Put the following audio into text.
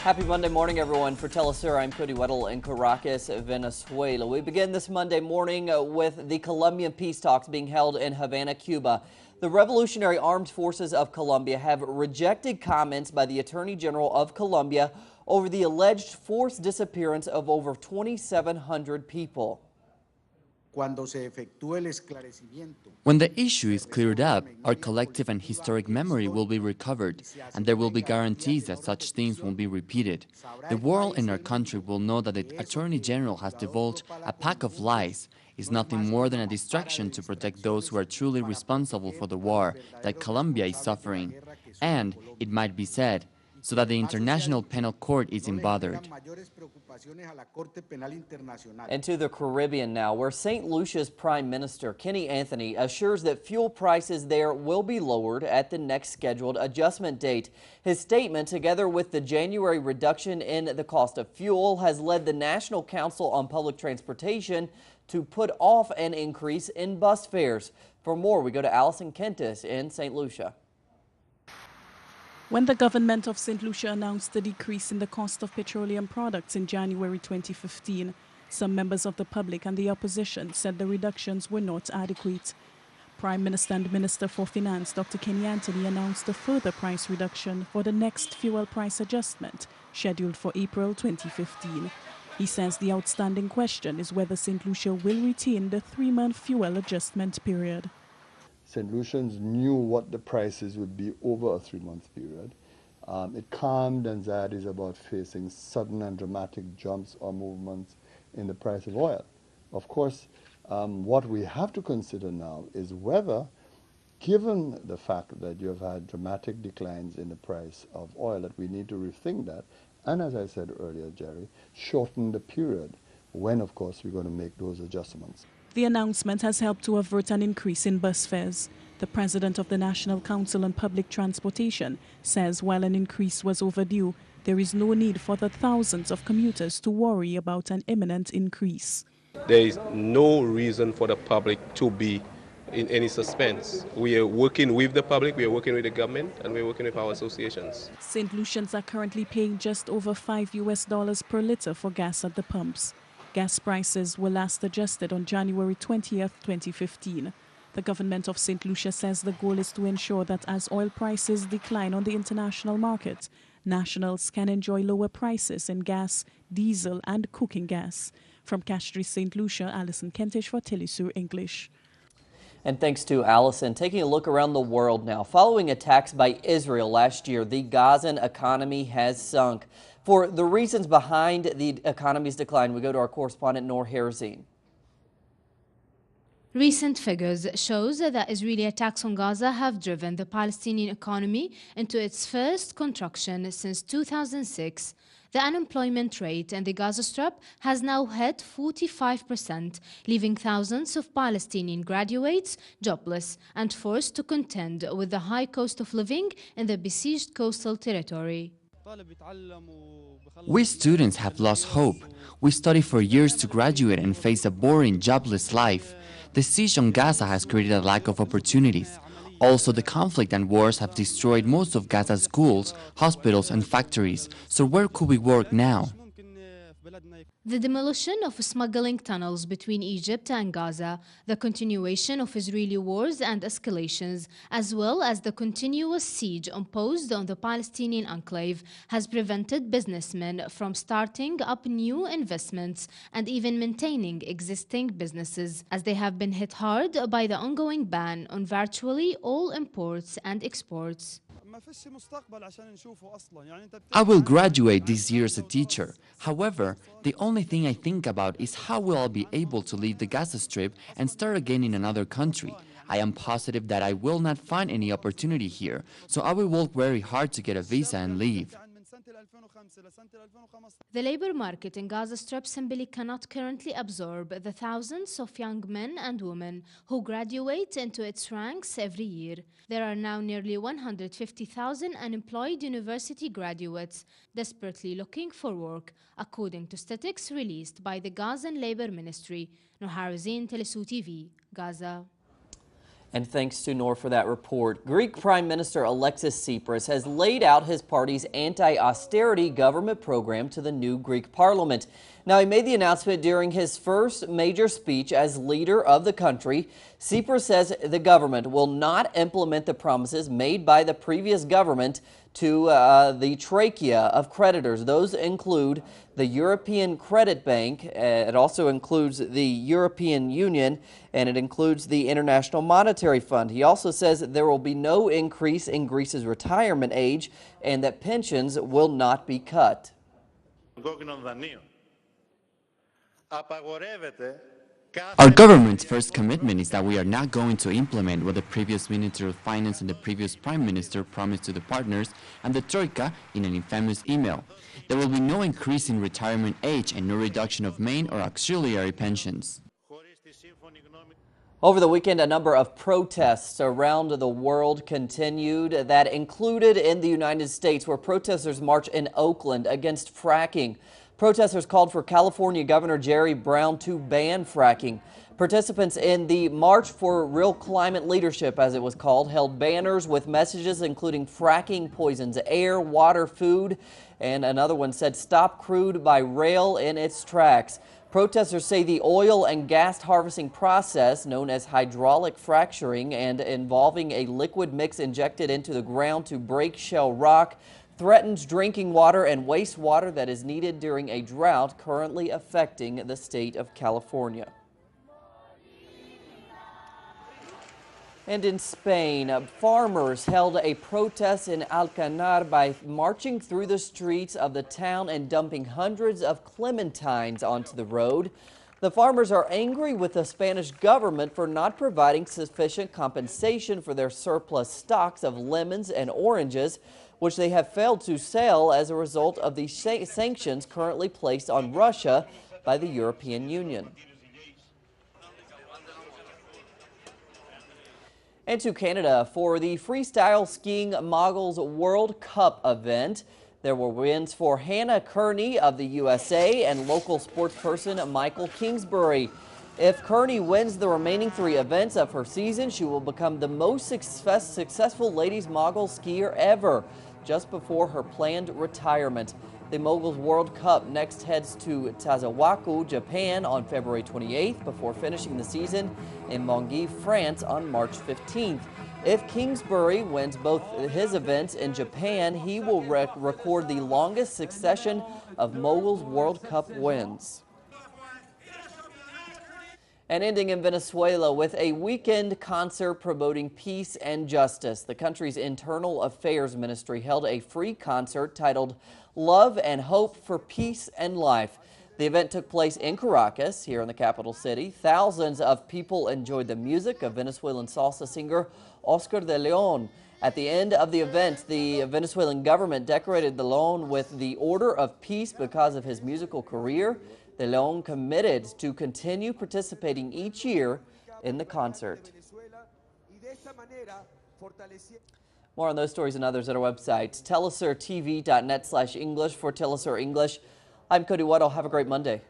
Happy Monday morning, everyone. For teleSUR, I'm Cody Weddle in Caracas, Venezuela. We begin this Monday morning with the Colombian peace talks being held in Havana, Cuba. The Revolutionary Armed Forces of Colombia have rejected comments by the Attorney General of Colombia over the alleged forced disappearance of over 2,700 people. When the issue is cleared up, our collective and historic memory will be recovered, and there will be guarantees that such things won't be repeated. The world and our country will know that the Attorney General has divulged a pack of lies. Is nothing more than a distraction to protect those who are truly responsible for the war that Colombia is suffering. And, it might be said, so that the International Penal Court isn't bothered. And to the Caribbean now, where St. Lucia's Prime Minister Kenny Anthony assures that fuel prices there will be lowered at the next scheduled adjustment date. His statement, together with the January reduction in the cost of fuel, has led the National Council on Public Transportation to put off an increase in bus fares. For more, we go to Allison Kentis in St. Lucia. When the government of St. Lucia announced the decrease in the cost of petroleum products in January 2015, some members of the public and the opposition said the reductions were not adequate. Prime Minister and Minister for Finance Dr. Kenny Anthony announced a further price reduction for the next fuel price adjustment, scheduled for April 2015. He says the outstanding question is whether St. Lucia will retain the 3-month fuel adjustment period. St. Lucians knew what the prices would be over a 3-month period. It calmed anxieties about facing sudden and dramatic jumps or movements in the price of oil. Of course, what we have to consider now is whether, given the fact that you have had dramatic declines in the price of oil, that we need to rethink that, and as I said earlier, Jerry, shorten the period when, of course, we're going to make those adjustments. The announcement has helped to avert an increase in bus fares. The president of the National Council on Public Transportation says while an increase was overdue, there is no need for the thousands of commuters to worry about an imminent increase. There is no reason for the public to be in any suspense. We are working with the public, we are working with the government, and we're working with our associations. St. Lucians are currently paying just over $5 per liter for gas at the pumps. Gas prices were last adjusted on January 20th, 2015. The government of St. Lucia says the goal is to ensure that as oil prices decline on the international market, nationals can enjoy lower prices in gas, diesel and cooking gas. From Castries, St. Lucia, Alison Kentish for teleSUR English. And thanks to Allison. Taking a look around the world now. Following attacks by Israel last year, the Gazan economy has sunk. For the reasons behind the economy's decline, we go to our correspondent Noor Herzine. Recent figures shows that Israeli attacks on Gaza have driven the Palestinian economy into its first contraction since 2006. The unemployment rate in the Gaza Strip has now hit 45%, leaving thousands of Palestinian graduates jobless and forced to contend with the high cost of living in the besieged coastal territory. We students have lost hope. We study for years to graduate and face a boring, jobless life. The siege on Gaza has created a lack of opportunities. Also, the conflict and wars have destroyed most of Gaza's schools, hospitals and factories. So where could we work now? The demolition of smuggling tunnels between Egypt and Gaza, the continuation of Israeli wars and escalations, as well as the continuous siege imposed on the Palestinian enclave, has prevented businessmen from starting up new investments and even maintaining existing businesses, as they have been hit hard by the ongoing ban on virtually all imports and exports. I will graduate this year as a teacher. However, the only thing I think about is how will I be able to leave the Gaza Strip and start again in another country. I am positive that I will not find any opportunity here, so I will work very hard to get a visa and leave. The labor market in Gaza Strip simply cannot currently absorb the thousands of young men and women who graduate into its ranks every year. There are now nearly 150,000 unemployed university graduates desperately looking for work, according to statistics released by the Gazan Labor Ministry. Noor Herzine, teleSUR TV, Gaza. And thanks to Noor for that report. Greek Prime Minister Alexis Tsipras has laid out his party's anti-austerity government program to the new Greek parliament. Now, he made the announcement during his first major speech as leader of the country. Tsipras says the government will not implement the promises made by the previous government to the trachea of creditors. Those include the European Credit Bank. It also includes the European Union, and it includes the International Monetary Fund. He also says there will be no increase in Greece's retirement age and that pensions will not be cut. Our government's first commitment is that we are not going to implement what the previous Minister of Finance and the previous Prime Minister promised to the partners and the Troika in an infamous email. There will be no increase in retirement age and no reduction of main or auxiliary pensions. Over the weekend, a number of protests around the world continued. That included in the United States, where protesters marched in Oakland against fracking. Protesters called for California Governor Jerry Brown to ban fracking. Participants in the March for Real Climate Leadership, as it was called, held banners with messages including fracking poisons air, water, food, and another one said stop crude by rail in its tracks. Protesters say the oil and gas harvesting process, known as hydraulic fracturing and involving a liquid mix injected into the ground to break shale rock, threatens drinking water and wastewater that is needed during a drought currently affecting the state of California. And in Spain, farmers held a protest in Alcanar by marching through the streets of the town and dumping hundreds of clementines onto the road. The farmers are angry with the Spanish government for not providing sufficient compensation for their surplus stocks of lemons and oranges, which they have failed to sell as a result of the sanctions currently placed on Russia by the European Union. And to Canada for the Freestyle Skiing Moguls World Cup event. There were wins for Hannah Kearney of the USA and local sportsperson Michael Kingsbury. If Kearney wins the remaining 3 events of her season, she will become the most successful ladies mogul skier ever, just before her planned retirement. The Moguls World Cup next heads to Tazawaku, Japan on February 28th before finishing the season in Mongy, France on March 15th. If Kingsbury wins both his events in Japan, he will record the longest succession of Moguls World Cup wins. And ending in Venezuela with a weekend concert promoting peace and justice. The country's Internal Affairs Ministry held a free concert titled Love and Hope for Peace and Life. The event took place in Caracas, here in the capital city. Thousands of people enjoyed the music of Venezuelan salsa singer Oscar de Leon. At the end of the event, the Venezuelan government decorated de Leon with the Order of Peace because of his musical career. De Leon committed to continue participating each year in the concert. More on those stories and others at our website, telesurtv.net/English. For teleSUR English, I'm Cody Waddle. Have a great Monday.